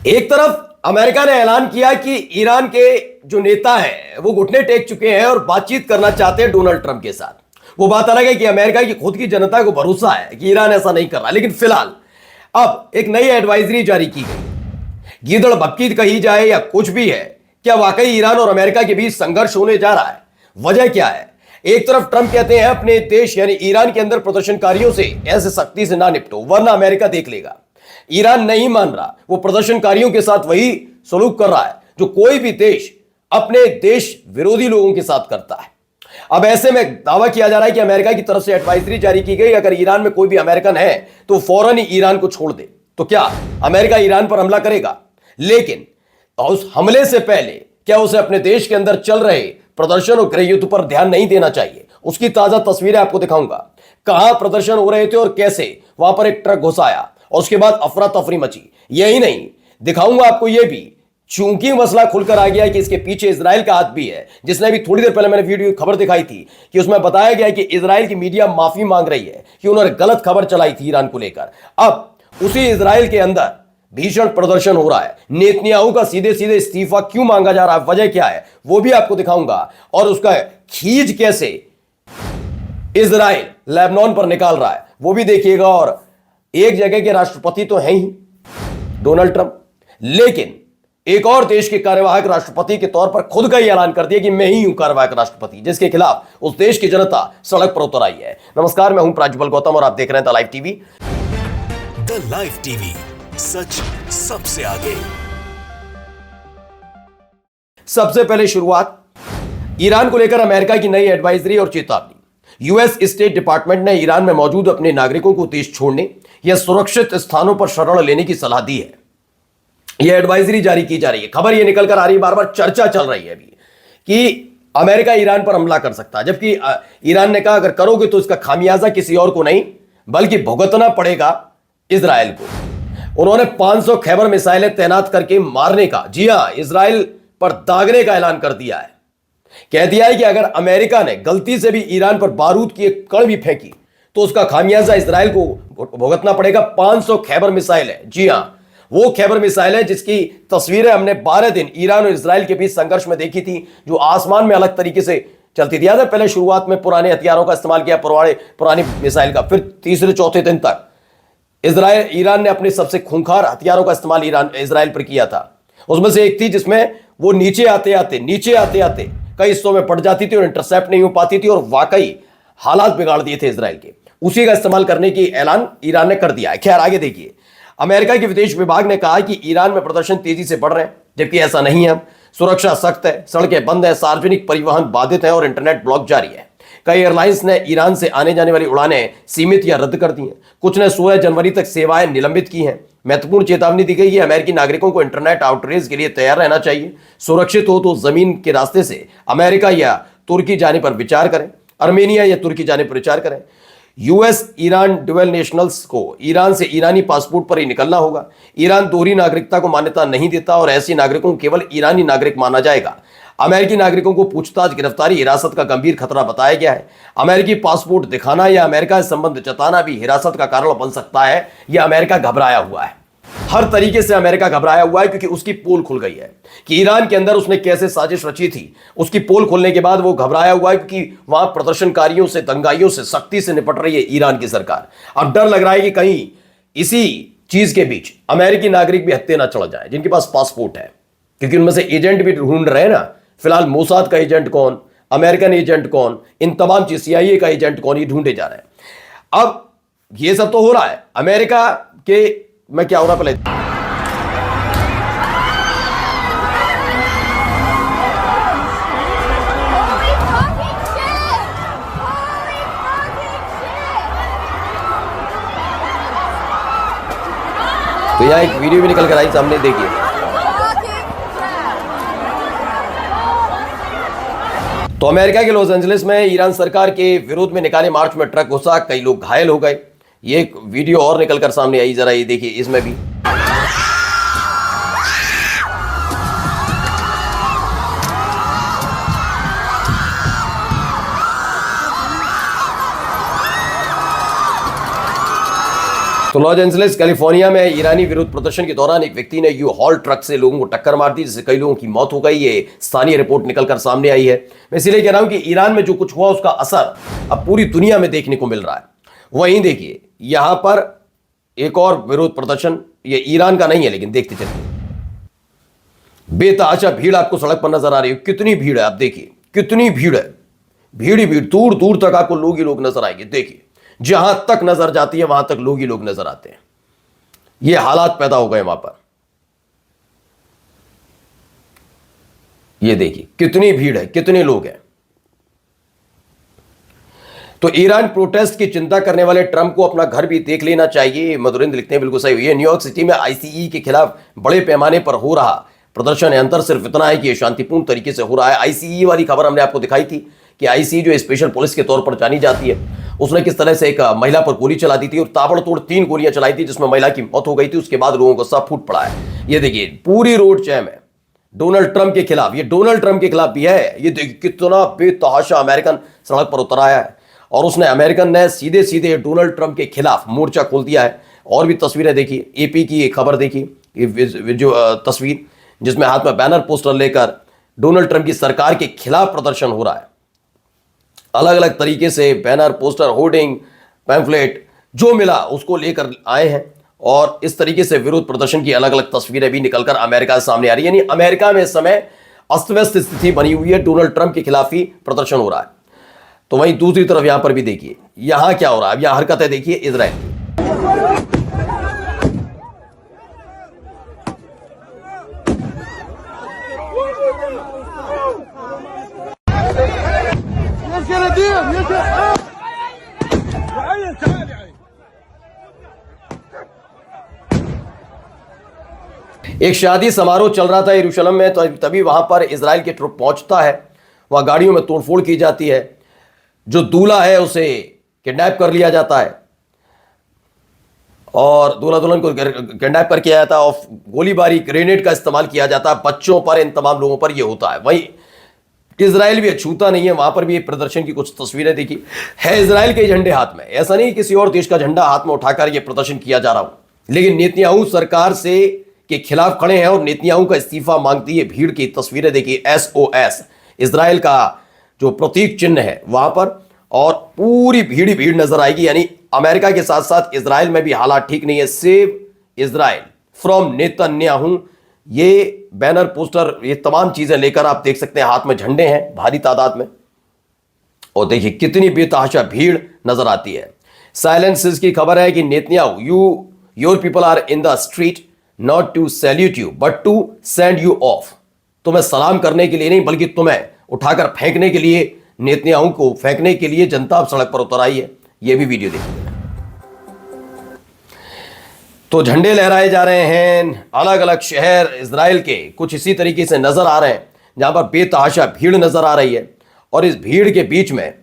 एक तरफ अमेरिका ने ऐलान किया कि ईरान के जो नेता हैं वो घुटने टेक चुके हैं और बातचीत करना चाहते हैं डोनाल्ड ट्रंप के साथ। वो बात अलग है कि अमेरिका की खुद की जनता को भरोसा है कि ईरान ऐसा नहीं कर रहा, लेकिन फिलहाल अब एक नई एडवाइजरी जारी की गई। गीदड़ भपकी कही जाए या कुछ भी है, क्या वाकई ईरान और अमेरिका के बीच संघर्ष होने जा रहा है? वजह क्या है? एक तरफ ट्रंप कहते हैं अपने देश यानी ईरान के अंदर प्रदर्शनकारियों से ऐसे सख्ती से ना निपटो वरना अमेरिका देख लेगा। ईरान नहीं मान रहा, वो प्रदर्शनकारियों के साथ वही सलूक कर रहा है जो कोई भी देश अपने देश विरोधी लोगों के साथ करता है। अब ऐसे में दावा किया जा रहा है कि अमेरिका की तरफ से एडवाइजरी जारी की गई, अगर ईरान में कोई भी अमेरिकन है तो फौरन ही ईरान को छोड़ दे। तो क्या अमेरिका ईरान पर हमला करेगा? लेकिन उस हमले से पहले क्या उसे अपने देश के अंदर चल रहे प्रदर्शन और गृह युद्ध पर ध्यान नहीं देना चाहिए? उसकी ताजा तस्वीरें आपको दिखाऊंगा। कहां प्रदर्शन हो रहे थे और कैसे वहां पर एक ट्रक घुसाया और उसके बाद अफरा तफरी मची। यही नहीं, दिखाऊंगा आपको यह भी, चूंकि मसला खुलकर आ गया है कि इसके पीछे इजराइल का हाथ भी है, जिसने भी थोड़ी देर पहले मैंने वीडियो खबर दिखाई थी कि उसमें बताया गया कि इजराइल की मीडिया माफी मांग रही है कि उन्होंने गलत खबर चलाई थी ईरान को लेकर। अब उसी इजराइल के अंदर भीषण प्रदर्शन हो रहा है। नेतन्याहू का सीधे सीधे इस्तीफा क्यों मांगा जा रहा है, वजह क्या है, वो भी आपको दिखाऊंगा। और उसका खींच कैसे इजराइल लेबनान पर निकाल रहा है वो भी देखिएगा। और एक जगह के राष्ट्रपति तो हैं ही डोनाल्ड ट्रंप, लेकिन एक और देश के कार्यवाहक राष्ट्रपति के तौर पर खुद का ही ऐलान कर दिया कि मैं ही हूं कार्यवाहक राष्ट्रपति, जिसके खिलाफ उस देश की जनता सड़क पर उतर आई है। नमस्कार, मैं हूं प्राज्वल गौतम और आप देख रहे हैं the live TV. The live TV, सच सबसे आगे। सबसे पहले शुरुआत ईरान को लेकर अमेरिका की नई एडवाइजरी और चेतावनी। यूएस स्टेट डिपार्टमेंट ने ईरान में मौजूद अपने नागरिकों को देश छोड़ने या सुरक्षित स्थानों पर शरण लेने की सलाह दी है। यह एडवाइजरी जारी की जा रही है। खबर यह निकल कर आ रही है, बार बार चर्चा चल रही है अभी कि अमेरिका ईरान पर हमला कर सकता है, जबकि ईरान ने कहा अगर करोगे तो इसका खामियाजा किसी और को नहीं बल्कि भुगतना पड़ेगा इजराइल को। उन्होंने 500 खैबर मिसाइलें तैनात करके मारने का, जी हां, इजराइल पर दागने का ऐलान कर दिया है। कह दिया है कि अगर अमेरिका ने गलती से भी ईरान पर बारूद की एक कण भी फेंकी तो उसका खामियाजा इजराइल को भुगतना पड़ेगा। 500 खैबर मिसाइल है, जी हां, वो खैबर मिसाइल है जिसकी तस्वीरें हमने 12 दिन ईरान और इजराइल के बीच संघर्ष में देखी थी, जो आसमान में अलग तरीके से चलती थी। याद है पहले शुरुआत में पुराने हथियारों का इस्तेमाल किया, पुरानी मिसाइल का, फिर तीसरे चौथे दिन तक ईरान ने अपने सबसे खूंखार हथियारों का इस्तेमाल इजराइल पर किया था। उसमें से एक थी जिसमें वो नीचे आते आते कई हिस्सों में पड़ जाती थी और इंटरसेप्ट नहीं हो पाती थी और वाकई हालात बिगाड़ दिए थे इजराइल के। उसी का इस्तेमाल करने की ऐलान ईरान ने कर दिया है। खैर आगे देखिए, अमेरिका के विदेश विभाग ने कहा कि ईरान में प्रदर्शन तेजी से बढ़ रहे हैं, जबकि ऐसा नहीं है। सुरक्षा सख्त है, सड़कें बंद है, सार्वजनिक परिवहन बाधित है और इंटरनेट ब्लॉक जारी है। कई एयरलाइंस ने ईरान से आने जाने वाली उड़ानें सीमित या रद्द कर दी हैं। कुछ ने 16 जनवरी तक सेवाएं निलंबित की हैं। महत्वपूर्ण चेतावनी दी गई है, अमेरिकी नागरिकों को इंटरनेट आउटरीच के लिए तैयार रहना चाहिए। सुरक्षित हो तो जमीन के रास्ते से अमेरिका या तुर्की जाने पर विचार करें, अर्मेनिया या तुर्की जाने पर विचार करें। यूएस ईरान ड्यूअल नेशनल्स को ईरान से ईरानी पासपोर्ट पर ही निकलना होगा। ईरान दोहरी नागरिकता को मान्यता नहीं देता और ऐसे नागरिकों को केवल ईरानी नागरिक माना जाएगा। अमेरिकी नागरिकों को पूछताछ, गिरफ्तारी, हिरासत का गंभीर खतरा बताया गया है। अमेरिकी पासपोर्ट दिखाना या अमेरिका से संबंध जताना भी हिरासत का कारण बन सकता है। यह अमेरिका घबराया हुआ है, हर तरीके से अमेरिका घबराया हुआ है, क्योंकि उसकी पोल खुल गई है कि ईरान के अंदर उसने कैसे साजिश रची थी। उसकी पोल खुलने के बाद वो घबराया हुआ है, क्योंकि वहां प्रदर्शनकारियों से, दंगाइयों से सख्ती से निपट रही है ईरान की सरकार। अब डर लग रहा है कि कहीं इसी चीज के बीच अमेरिकी नागरिक भी हत्थे ना चढ़ जाए जिनके पास पासपोर्ट है, क्योंकि उनमें से एजेंट भी ढूंढ रहे हैं ना। फिलहाल मोसाद का एजेंट कौन, अमेरिकन एजेंट कौन, इन तमाम चीज, CIA का एजेंट कौन, ये ढूंढे जा रहे हैं। अब ये सब तो हो रहा है अमेरिका के, मैं क्या हो रहा पहले तो यहां एक वीडियो भी निकल कर आई सामने, देखिए। तो अमेरिका के लॉस एंजलिस में ईरान सरकार के विरोध में निकाले मार्च में ट्रक घुसा, कई लोग घायल हो गए। ये एक वीडियो और निकलकर सामने आई, जरा ये देखिए। इसमें भी तो लॉस एंजलिस कैलिफोर्निया में ईरानी विरोध प्रदर्शन के दौरान एक व्यक्ति ने यू हॉल ट्रक से लोगों को टक्कर मार दी, जिससे कई लोगों की मौत हो गई। ये स्थानीय रिपोर्ट निकलकर सामने आई है। मैं इसीलिए कह रहा हूं कि ईरान में जो कुछ हुआ उसका असर अब पूरी दुनिया में देखने को मिल रहा है। वहीं देखिए यहां पर एक और विरोध प्रदर्शन, ये ईरान का नहीं है लेकिन देखते चलिए। बेतहाशा भीड़ आपको सड़क पर नजर आ रही है। कितनी भीड़ है, आप देखिए कितनी भीड़ है, भीड़ ही भीड़, दूर दूर तक आपको लोग ही लोग नजर आएंगे। देखिए जहां तक नजर जाती है वहां तक लोग ही लोग नजर आते हैं। ये हालात पैदा हो गए वहां पर। ये देखिए कितनी भीड़ है, कितने लोग हैं। तो ईरान प्रोटेस्ट की चिंता करने वाले ट्रंप को अपना घर भी देख लेना चाहिए। मधुरेंद्र लिखते हैं बिल्कुल सही हुई है। न्यूयॉर्क सिटी में आईसीई के खिलाफ बड़े पैमाने पर हो रहा प्रदर्शन है। अंतर सिर्फ इतना है कि यह शांतिपूर्ण तरीके से हो रहा है। आईसीई वाली खबर हमने आपको दिखाई थी कि आईसीई जो स्पेशल पुलिस के तौर पर जानी जाती है, उसने किस तरह से एक महिला पर गोली चला दी थी और ताबड़तोड़ 3 गोलियां चलाई थी, जिसमें महिला की मौत हो गई थी। उसके बाद लोगों को सब फूट पड़ा है। ये देखिए पूरी रोड जैम है डोनाल्ड ट्रंप के खिलाफ। ये डोनाल्ड ट्रंप के खिलाफ भी है। ये देखिए कितना बेतहाशा अमेरिकन सड़क पर उतर आया है और उसने अमेरिकन ने सीधे सीधे डोनाल्ड ट्रंप के खिलाफ मोर्चा खोल दिया है। और भी तस्वीरें देखिए, एपी की एक खबर देखिए, जो तस्वीर जिसमें हाथ में बैनर पोस्टर लेकर डोनाल्ड ट्रंप की सरकार के खिलाफ प्रदर्शन हो रहा है। अलग अलग तरीके से बैनर, पोस्टर, होर्डिंग, पैम्फलेट जो मिला उसको लेकर आए हैं और इस तरीके से विरोध प्रदर्शन की अलग अलग तस्वीरें भी निकलकर अमेरिका सामने आ रही है। यानी अमेरिका में इस समय अस्त व्यस्त स्थिति बनी हुई है। डोनाल्ड ट्रंप के खिलाफ ही प्रदर्शन हो रहा है। तो वहीं दूसरी तरफ यहां पर भी देखिए यहां क्या हो रहा है। अब यहां हरकत है देखिए इजराइल की। एक शादी समारोह चल रहा था यरूशलेम में, तो तभी वहां पर इजराइल के ट्रुप पहुंचता है। वहां गाड़ियों में तोड़फोड़ की जाती है। जो दूल्हा है उसे किडनैप कर लिया जाता है और दूल्हा दुल्हन को किडनैप करके आया था और गोलीबारी, ग्रेनेड का इस्तेमाल किया जाता है बच्चों पर, इन तमाम लोगों पर यह होता है। वहीं इजराइल भी छूता नहीं है। वहां पर भी प्रदर्शन की कुछ तस्वीरें देखी है। इजराइल के झंडे हाथ में, ऐसा नहीं किसी और देश का झंडा हाथ में उठाकर यह प्रदर्शन किया जा रहा हो, लेकिन नेतन्याहू सरकार से के खिलाफ खड़े हैं और नेतन्याहू का इस्तीफा मांगती है। भीड़ की तस्वीरें देखिए, SOS इजराइल का जो प्रतीक चिन्ह है वहां पर, और पूरी भीड़ ही भीड़ नजर आएगी। यानी अमेरिका के साथ साथ इजराइल में भी हालात ठीक नहीं है। सेव इजराइल फ्रॉम नेतन्याहू, ये बैनर, पोस्टर, ये तमाम चीजें लेकर आप देख सकते हैं। हाथ में झंडे हैं भारी तादाद में और देखिए कितनी बेतहाशा भीड़ नजर आती है। साइलेंस की खबर है कि Netanyahu, your people are in the street not to salute you but to send you off. तुम्हें सलाम करने के लिए नहीं बल्कि तुम्हें उठाकर फेंकने के लिए, नेतन्याहू को फेंकने के लिए जनता अब सड़क पर उतर आई है। यह भी वीडियो देखिए। तो झंडे लहराए जा रहे हैं। अलग अलग शहर इजराइल के कुछ इसी तरीके से नजर आ रहे हैं जहां पर बेतहाशा भीड़ नजर आ रही है। और इस भीड़ के बीच में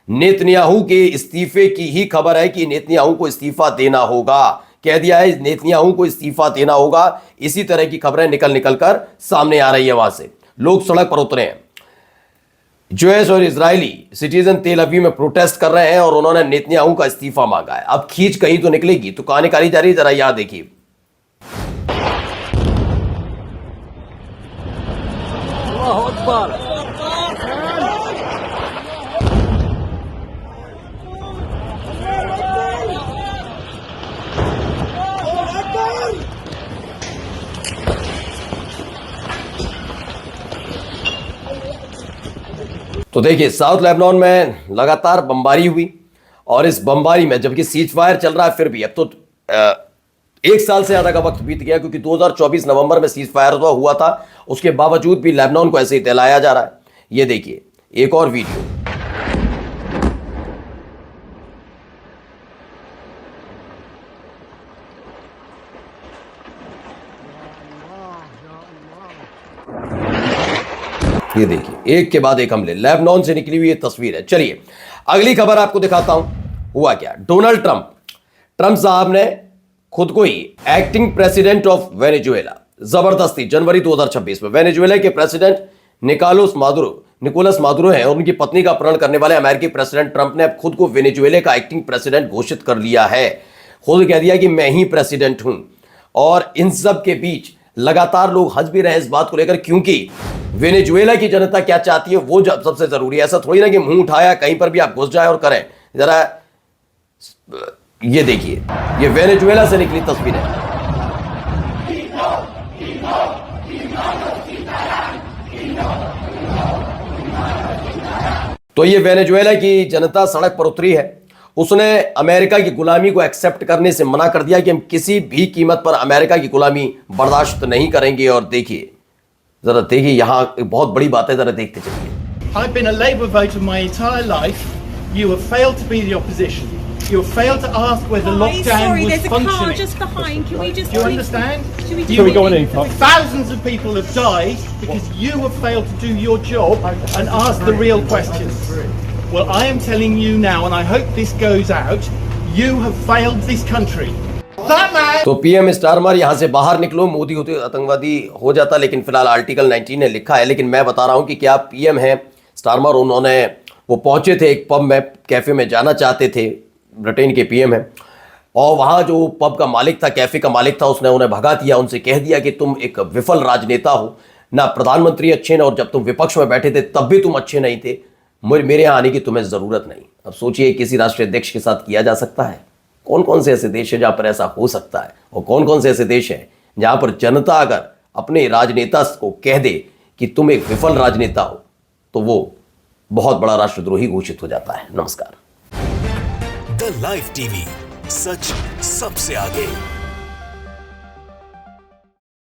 नेतन्याहू के इस्तीफे की ही खबर है कि नेतन्याहू को इस्तीफा देना होगा। कह दिया है नेतन्याहू को इस्तीफा देना होगा। इसी तरह की खबरें निकल कर सामने आ रही है। वहां से लोग सड़क पर उतरे हैं। यूएस और इजरायली सिटीजन तेल अवीव में प्रोटेस्ट कर रहे हैं और उन्होंने नेतन्याहू का इस्तीफा मांगा है। अब खींच कहीं तो निकलेगी। तो कहानी काली जा रही, जरा यहां देखिए। तो देखिए साउथ लेबनान में लगातार बमबारी हुई और इस बमबारी में जबकि सीज फायर चल रहा है, फिर भी अब तो 1 साल से ज्यादा का वक्त बीत गया, क्योंकि 2024 नवंबर में सीज फायर हुआ था। उसके बावजूद भी लेबनान को ऐसे ही दहलाया जा रहा है। ये देखिए एक और वीडियो। ये देखिए एक के बाद एक हमले, लेबनान से निकली हुई ये तस्वीर है। चलिए अगली खबर आपको दिखाता हूं। हुआ क्या, डोनाल्ड ट्रंप साहब ने खुद को ही एक्टिंग प्रेसिडेंट ऑफ वेनेजुएला जबरदस्ती जनवरी 2026 में, वेनेजुएला के प्रेसिडेंट निकोलस मादुरो हैं और उनकी पत्नी का अपहरण करने वाले अमेरिकी प्रेसिडेंट ट्रंप ने अब खुद को वेनेजुएला का एक्टिंग प्रेसिडेंट घोषित कर लिया है। खुद कह दिया कि मैं ही प्रेसिडेंट हूं। और इन सब के बीच लगातार लोग हंस भी रहे हैं इस बात को लेकर, क्योंकि वेनेजुएला की जनता क्या चाहती है वो सबसे जरूरी है। ऐसा थोड़ी ना कि मुंह उठाया कहीं पर भी आप घुस जाए और करें। जरा ये देखिए, ये वेनेजुएला से निकली तस्वीर है। तो ये वेनेजुएला की जनता सड़क पर उतरी है। उसने अमेरिका की गुलामी को एक्सेप्ट करने से मना कर दिया कि हम किसी भी कीमत पर अमेरिका की गुलामी बर्दाश्त नहीं करेंगे। और देखिए, जरा देखिए, यहां एक बहुत बड़ी बात है, जरा देखते चलिए। I've been a Labour voter my entire life. You have failed to be the opposition. You have failed to ask whether lockdown sorry, was there's a functioning. car just behind. Can we just? Do you understand? Should we You- go on in? Thousands of people have died because you have failed to do your job and ask the real questions. Well, I am telling you now, and I hope this goes out, you have failed this country. That man! तो PM Starmer यहां से बाहर निकलो, मोदी होते आतंकवादी हो जाता। लेकिन फिलहाल आर्टिकल 19 ने लिखा है। लेकिन मैं बता रहा हूं कि क्या पीएम है स्टारमर, उन्होंने वो पहुंचे थे एक पब में, कैफे में जाना चाहते थे, ब्रिटेन के पीएम है। और वहां जो पब का मालिक था, कैफे का मालिक था, उसने उन्हें भगा दिया। उनसे कह दिया कि तुम एक विफल राजनेता हो, ना प्रधानमंत्री अच्छे ना, और जब तुम विपक्ष में बैठे थे तब भी तुम अच्छे नहीं थे, मेरे यहाँ आने की तुम्हें जरूरत नहीं। अब सोचिए, किसी राष्ट्रीय अध्यक्ष के साथ किया जा सकता है? कौन कौन से ऐसे देश हैं जहां पर ऐसा हो सकता है, और कौन कौन से ऐसे देश हैं जहां पर जनता अगर अपने राजनेता को कह दे कि तुम एक विफल राजनेता हो तो वो बहुत बड़ा राष्ट्रद्रोही घोषित हो जाता है। नमस्कार। द लाइव टीवी, सच सबसे आगे।